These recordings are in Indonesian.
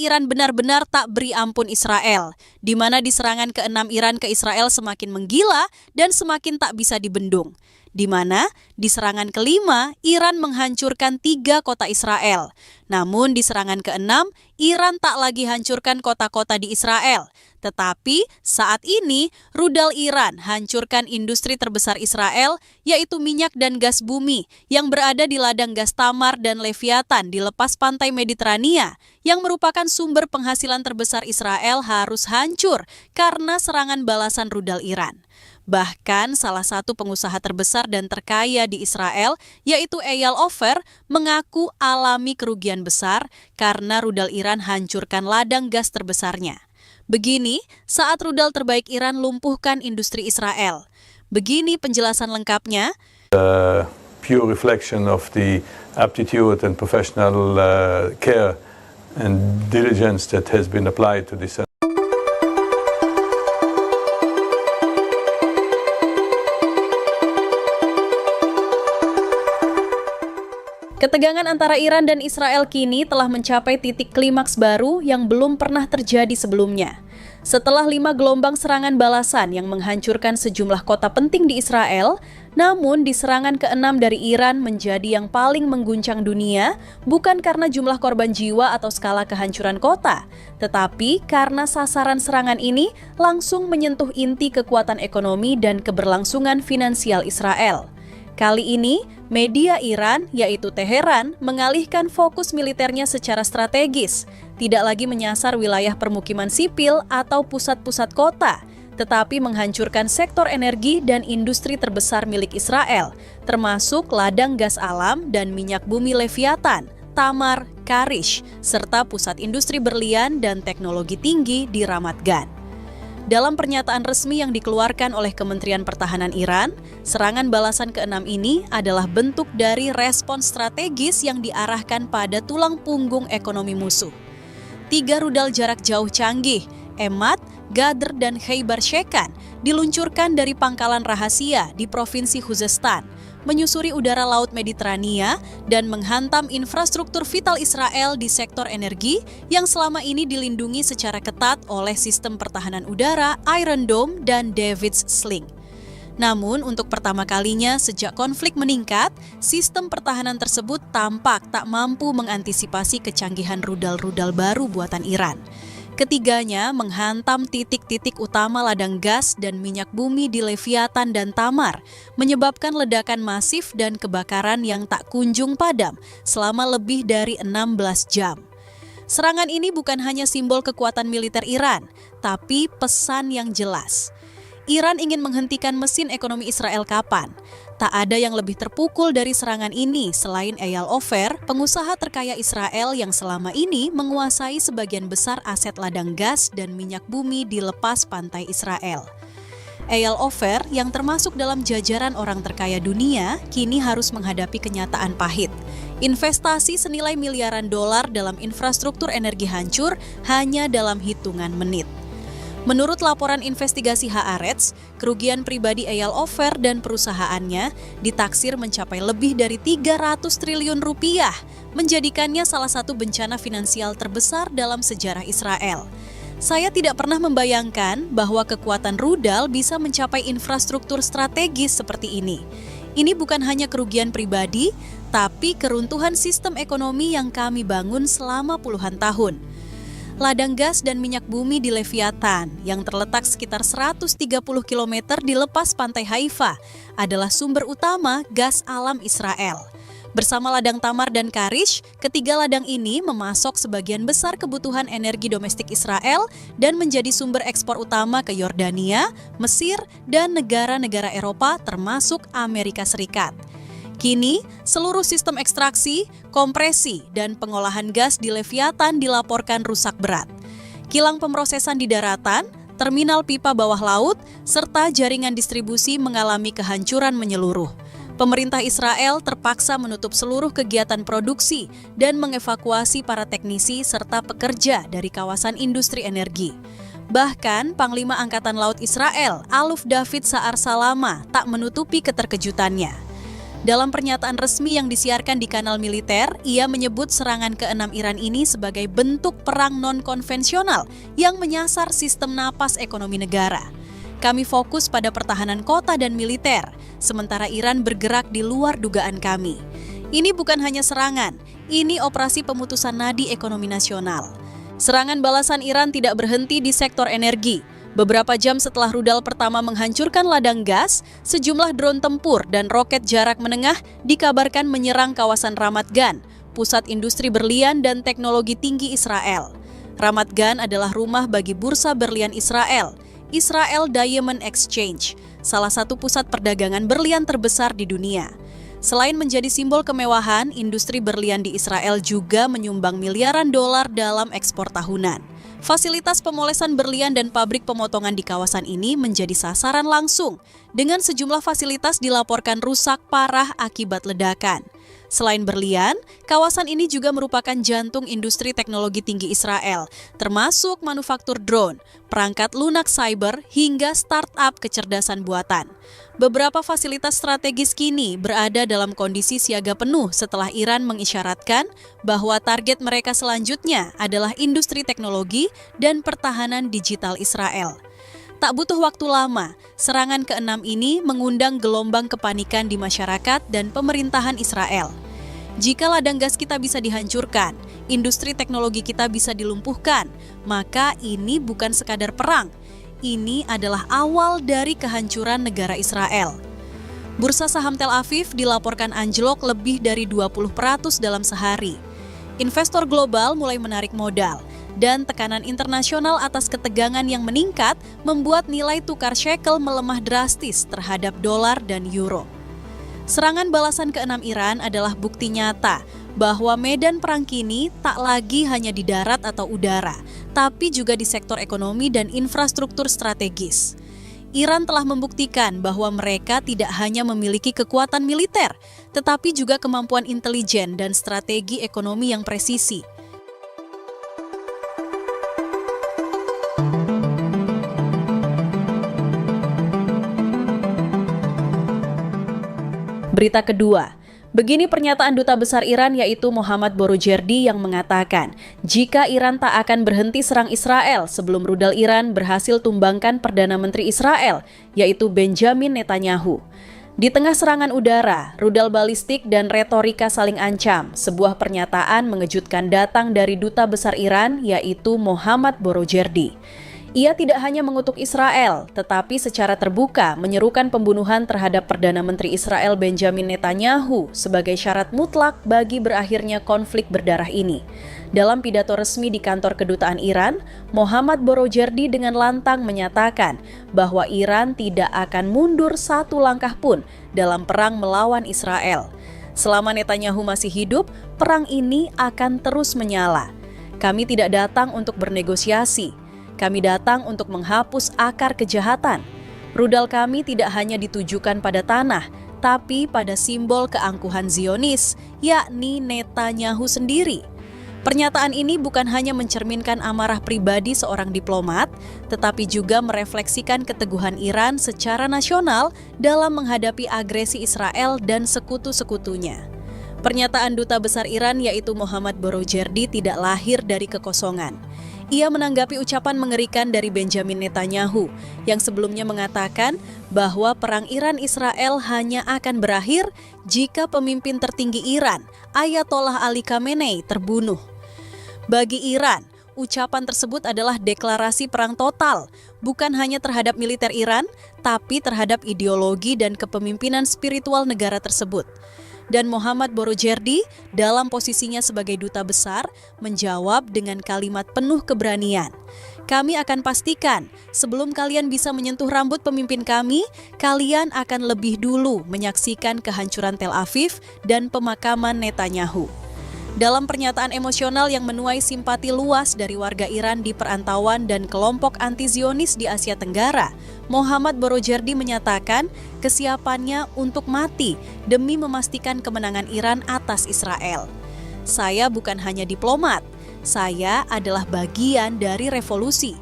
Iran benar-benar tak beri ampun Israel, di mana di serangan ke-6 Iran ke Israel semakin menggila dan semakin tak bisa dibendung. Di mana di serangan ke-5 Iran menghancurkan 3 kota Israel. Namun di serangan ke-6 Iran tak lagi hancurkan kota-kota di Israel. Tetapi saat ini rudal Iran hancurkan industri terbesar Israel, yaitu minyak dan gas bumi yang berada di ladang gas Tamar dan Leviathan di lepas pantai Mediterania, yang merupakan sumber penghasilan terbesar Israel harus hancur karena serangan balasan rudal Iran. Bahkan salah satu pengusaha terbesar dan terkaya di Israel, yaitu Eyal Ofer, mengaku alami kerugian besar karena rudal Iran hancurkan ladang gas terbesarnya. Begini saat rudal terbaik Iran lumpuhkan industri Israel. Begini penjelasan lengkapnya. Pure reflection of the aptitude and professional care and diligence that has been applied to this. Ketegangan antara Iran dan Israel kini telah mencapai titik klimaks baru yang belum pernah terjadi sebelumnya. Setelah 5 gelombang serangan balasan yang menghancurkan sejumlah kota penting di Israel, namun di serangan ke-6 dari Iran menjadi yang paling mengguncang dunia, bukan karena jumlah korban jiwa atau skala kehancuran kota, tetapi karena sasaran serangan ini langsung menyentuh inti kekuatan ekonomi dan keberlangsungan finansial Israel. Kali ini, media Iran, yaitu Teheran, mengalihkan fokus militernya secara strategis, tidak lagi menyasar wilayah permukiman sipil atau pusat-pusat kota, tetapi menghancurkan sektor energi dan industri terbesar milik Israel, termasuk ladang gas alam dan minyak bumi Leviathan, Tamar, Karish, serta pusat industri berlian dan teknologi tinggi di Ramat Gan. Dalam pernyataan resmi yang dikeluarkan oleh Kementerian Pertahanan Iran, serangan balasan ke-6 ini adalah bentuk dari respons strategis yang diarahkan pada tulang punggung ekonomi musuh. 3 rudal jarak jauh canggih, Emad, Gadr, dan Khaybar Shekan, diluncurkan dari pangkalan rahasia di Provinsi Khuzestan, menyusuri udara Laut Mediterania dan menghantam infrastruktur vital Israel di sektor energi yang selama ini dilindungi secara ketat oleh sistem pertahanan udara Iron Dome dan David's Sling. Namun untuk pertama kalinya sejak konflik meningkat, sistem pertahanan tersebut tampak tak mampu mengantisipasi kecanggihan rudal-rudal baru buatan Iran. Ketiganya menghantam titik-titik utama ladang gas dan minyak bumi di Leviathan dan Tamar, menyebabkan ledakan masif dan kebakaran yang tak kunjung padam selama lebih dari 16 jam. Serangan ini bukan hanya simbol kekuatan militer Iran, tapi pesan yang jelas. Iran ingin menghentikan mesin ekonomi Israel kapan? Tak ada yang lebih terpukul dari serangan ini selain Eyal Ofer, pengusaha terkaya Israel yang selama ini menguasai sebagian besar aset ladang gas dan minyak bumi di lepas pantai Israel. Eyal Ofer yang termasuk dalam jajaran orang terkaya dunia kini harus menghadapi kenyataan pahit. Investasi senilai miliaran dolar dalam infrastruktur energi hancur hanya dalam hitungan menit. Menurut laporan investigasi Haaretz, kerugian pribadi Eyal Ofer dan perusahaannya ditaksir mencapai lebih dari 300 triliun rupiah, menjadikannya salah satu bencana finansial terbesar dalam sejarah Israel. Saya tidak pernah membayangkan bahwa kekuatan rudal bisa mencapai infrastruktur strategis seperti ini. Ini bukan hanya kerugian pribadi, tapi keruntuhan sistem ekonomi yang kami bangun selama puluhan tahun. Ladang gas dan minyak bumi di Leviathan yang terletak sekitar 130 km di lepas pantai Haifa adalah sumber utama gas alam Israel. Bersama ladang Tamar dan Karish, ketiga ladang ini memasok sebagian besar kebutuhan energi domestik Israel dan menjadi sumber ekspor utama ke Yordania, Mesir, dan negara-negara Eropa termasuk Amerika Serikat. Kini, seluruh sistem ekstraksi, kompresi, dan pengolahan gas di Leviathan dilaporkan rusak berat. Kilang pemrosesan di daratan, terminal pipa bawah laut, serta jaringan distribusi mengalami kehancuran menyeluruh. Pemerintah Israel terpaksa menutup seluruh kegiatan produksi dan mengevakuasi para teknisi serta pekerja dari kawasan industri energi. Bahkan, Panglima Angkatan Laut Israel, Aluf David Sa'ar Salama, tak menutupi keterkejutannya. Dalam pernyataan resmi yang disiarkan di kanal militer, ia menyebut serangan ke-6 Iran ini sebagai bentuk perang non-konvensional yang menyasar sistem napas ekonomi negara. Kami fokus pada pertahanan kota dan militer, sementara Iran bergerak di luar dugaan kami. Ini bukan hanya serangan, ini operasi pemutusan nadi ekonomi nasional. Serangan balasan Iran tidak berhenti di sektor energi. Beberapa jam setelah rudal pertama menghancurkan ladang gas, sejumlah drone tempur dan roket jarak menengah dikabarkan menyerang kawasan Ramat Gan, pusat industri berlian dan teknologi tinggi Israel. Ramat Gan adalah rumah bagi bursa berlian Israel, Israel Diamond Exchange, salah satu pusat perdagangan berlian terbesar di dunia. Selain menjadi simbol kemewahan, industri berlian di Israel juga menyumbang miliaran dolar dalam ekspor tahunan. Fasilitas pemolesan berlian dan pabrik pemotongan di kawasan ini menjadi sasaran langsung, dengan sejumlah fasilitas dilaporkan rusak parah akibat ledakan. Selain berlian, kawasan ini juga merupakan jantung industri teknologi tinggi Israel, termasuk manufaktur drone, perangkat lunak cyber, hingga startup kecerdasan buatan. Beberapa fasilitas strategis kini berada dalam kondisi siaga penuh setelah Iran mengisyaratkan bahwa target mereka selanjutnya adalah industri teknologi dan pertahanan digital Israel. Tak butuh waktu lama, serangan ke-6 ini mengundang gelombang kepanikan di masyarakat dan pemerintahan Israel. Jika ladang gas kita bisa dihancurkan, industri teknologi kita bisa dilumpuhkan, maka ini bukan sekadar perang. Ini adalah awal dari kehancuran negara Israel. Bursa saham Tel Aviv dilaporkan anjlok lebih dari 20% dalam sehari. Investor global mulai menarik modal, dan tekanan internasional atas ketegangan yang meningkat membuat nilai tukar shekel melemah drastis terhadap dolar dan euro. Serangan balasan ke-6 Iran adalah bukti nyata bahwa medan perang kini tak lagi hanya di darat atau udara, tapi juga di sektor ekonomi dan infrastruktur strategis. Iran telah membuktikan bahwa mereka tidak hanya memiliki kekuatan militer, tetapi juga kemampuan intelijen dan strategi ekonomi yang presisi. Berita kedua, begini pernyataan Duta Besar Iran yaitu Mohammad Borojerdi yang mengatakan, jika Iran tak akan berhenti serang Israel sebelum rudal Iran berhasil tumbangkan Perdana Menteri Israel, yaitu Benjamin Netanyahu. Di tengah serangan udara, rudal balistik dan retorika saling ancam, sebuah pernyataan mengejutkan datang dari Duta Besar Iran yaitu Mohammad Borojerdi. Ia tidak hanya mengutuk Israel, tetapi secara terbuka menyerukan pembunuhan terhadap Perdana Menteri Israel Benjamin Netanyahu sebagai syarat mutlak bagi berakhirnya konflik berdarah ini. Dalam pidato resmi di kantor kedutaan Iran, Mohammad Borojerdi dengan lantang menyatakan bahwa Iran tidak akan mundur satu langkah pun dalam perang melawan Israel. Selama Netanyahu masih hidup, perang ini akan terus menyala. Kami tidak datang untuk bernegosiasi. Kami datang untuk menghapus akar kejahatan. Rudal kami tidak hanya ditujukan pada tanah, tapi pada simbol keangkuhan Zionis, yakni Netanyahu sendiri. Pernyataan ini bukan hanya mencerminkan amarah pribadi seorang diplomat, tetapi juga merefleksikan keteguhan Iran secara nasional dalam menghadapi agresi Israel dan sekutu-sekutunya. Pernyataan Duta Besar Iran yaitu Mohammad Borojerdi tidak lahir dari kekosongan. Ia menanggapi ucapan mengerikan dari Benjamin Netanyahu yang sebelumnya mengatakan bahwa perang Iran-Israel hanya akan berakhir jika pemimpin tertinggi Iran, Ayatollah Ali Khamenei, terbunuh. Bagi Iran, ucapan tersebut adalah deklarasi perang total, bukan hanya terhadap militer Iran, tapi terhadap ideologi dan kepemimpinan spiritual negara tersebut. Dan Mohammad Borojerdi dalam posisinya sebagai duta besar menjawab dengan kalimat penuh keberanian. Kami akan pastikan sebelum kalian bisa menyentuh rambut pemimpin kami, kalian akan lebih dulu menyaksikan kehancuran Tel Aviv dan pemakaman Netanyahu. Dalam pernyataan emosional yang menuai simpati luas dari warga Iran di perantauan dan kelompok anti-Zionis di Asia Tenggara, Mohammad Borojerdi menyatakan kesiapannya untuk mati demi memastikan kemenangan Iran atas Israel. Saya bukan hanya diplomat, saya adalah bagian dari revolusi.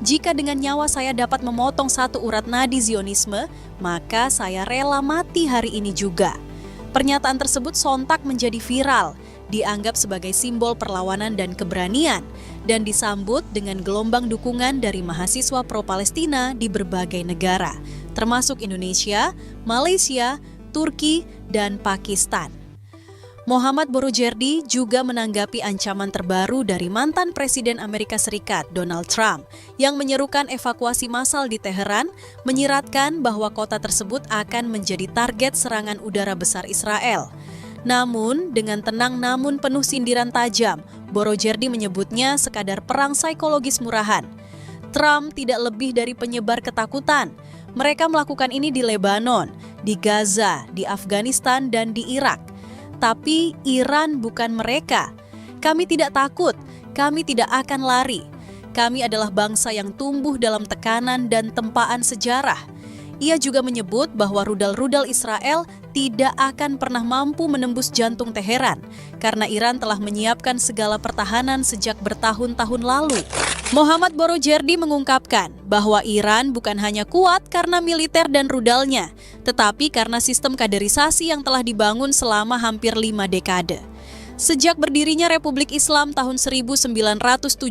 Jika dengan nyawa saya dapat memotong satu urat nadi Zionisme, maka saya rela mati hari ini juga. Pernyataan tersebut sontak menjadi viral, dianggap sebagai simbol perlawanan dan keberanian, dan disambut dengan gelombang dukungan dari mahasiswa pro-Palestina di berbagai negara, termasuk Indonesia, Malaysia, Turki, dan Pakistan. Mohammad Borojerdi juga menanggapi ancaman terbaru dari mantan Presiden Amerika Serikat Donald Trump yang menyerukan evakuasi massal di Teheran, menyiratkan bahwa kota tersebut akan menjadi target serangan udara besar Israel. Namun, dengan tenang namun penuh sindiran tajam, Borojerdi menyebutnya sekadar perang psikologis murahan. Trump tidak lebih dari penyebar ketakutan. Mereka melakukan ini di Lebanon, di Gaza, di Afghanistan, dan di Irak. Tapi Iran bukan mereka. Kami tidak takut, kami tidak akan lari. Kami adalah bangsa yang tumbuh dalam tekanan dan tempaan sejarah. Ia juga menyebut bahwa rudal-rudal Israel tidak akan pernah mampu menembus jantung Teheran karena Iran telah menyiapkan segala pertahanan sejak bertahun-tahun lalu. Mohammad Borojerdi mengungkapkan bahwa Iran bukan hanya kuat karena militer dan rudalnya, tetapi karena sistem kaderisasi yang telah dibangun selama hampir 5 dekade. Sejak berdirinya Republik Islam tahun 1979,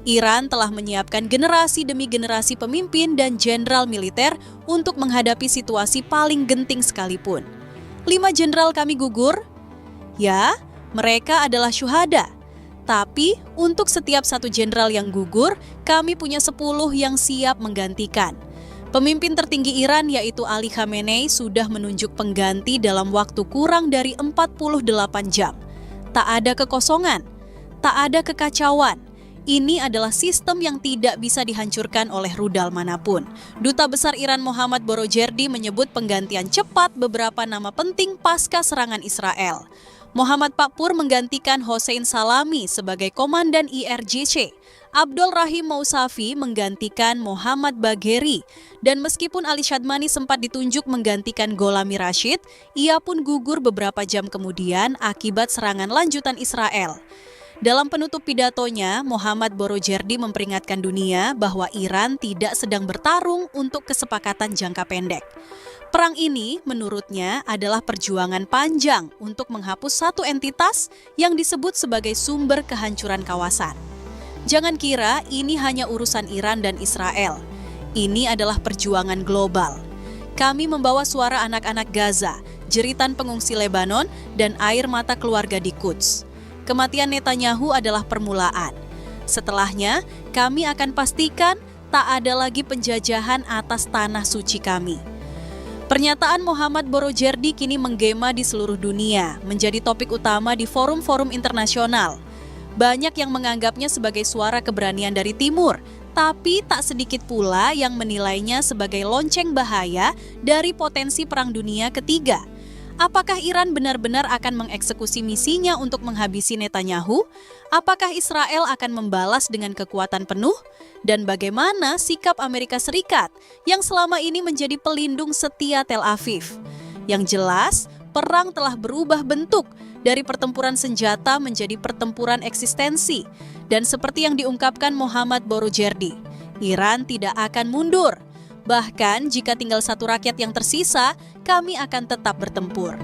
Iran telah menyiapkan generasi demi generasi pemimpin dan jenderal militer untuk menghadapi situasi paling genting sekalipun. 5 jenderal kami gugur? Ya, mereka adalah syuhada. Tapi untuk setiap 1 jenderal yang gugur, kami punya 10 yang siap menggantikan. Pemimpin tertinggi Iran yaitu Ali Khamenei sudah menunjuk pengganti dalam waktu kurang dari 48 jam. Tak ada kekosongan, tak ada kekacauan. Ini adalah sistem yang tidak bisa dihancurkan oleh rudal manapun. Duta Besar Iran Mohammad Borojerdi menyebut penggantian cepat beberapa nama penting pasca serangan Israel. Muhammad Pakpur menggantikan Hossein Salami sebagai Komandan IRGC. Abdul Rahim Mousavi menggantikan Muhammad Bagheri. Dan meskipun Ali Shadmani sempat ditunjuk menggantikan Golami Rashid, ia pun gugur beberapa jam kemudian akibat serangan lanjutan Israel. Dalam penutup pidatonya, Mohammad Borojerdi memperingatkan dunia bahwa Iran tidak sedang bertarung untuk kesepakatan jangka pendek. Perang ini, menurutnya, adalah perjuangan panjang untuk menghapus satu entitas yang disebut sebagai sumber kehancuran kawasan. Jangan kira ini hanya urusan Iran dan Israel. Ini adalah perjuangan global. Kami membawa suara anak-anak Gaza, jeritan pengungsi Lebanon, dan air mata keluarga di Quds. Kematian Netanyahu adalah permulaan. Setelahnya, kami akan pastikan tak ada lagi penjajahan atas tanah suci kami. Pernyataan Mohammad Borojerdi kini menggema di seluruh dunia, menjadi topik utama di forum-forum internasional. Banyak yang menganggapnya sebagai suara keberanian dari Timur, tapi tak sedikit pula yang menilainya sebagai lonceng bahaya dari potensi Perang Dunia Ketiga. Apakah Iran benar-benar akan mengeksekusi misinya untuk menghabisi Netanyahu? Apakah Israel akan membalas dengan kekuatan penuh? Dan bagaimana sikap Amerika Serikat yang selama ini menjadi pelindung setia Tel Aviv? Yang jelas, perang telah berubah bentuk dari pertempuran senjata menjadi pertempuran eksistensi. Dan seperti yang diungkapkan Mohammad Borojerdi, Iran tidak akan mundur. Bahkan jika tinggal satu rakyat yang tersisa, kami akan tetap bertempur.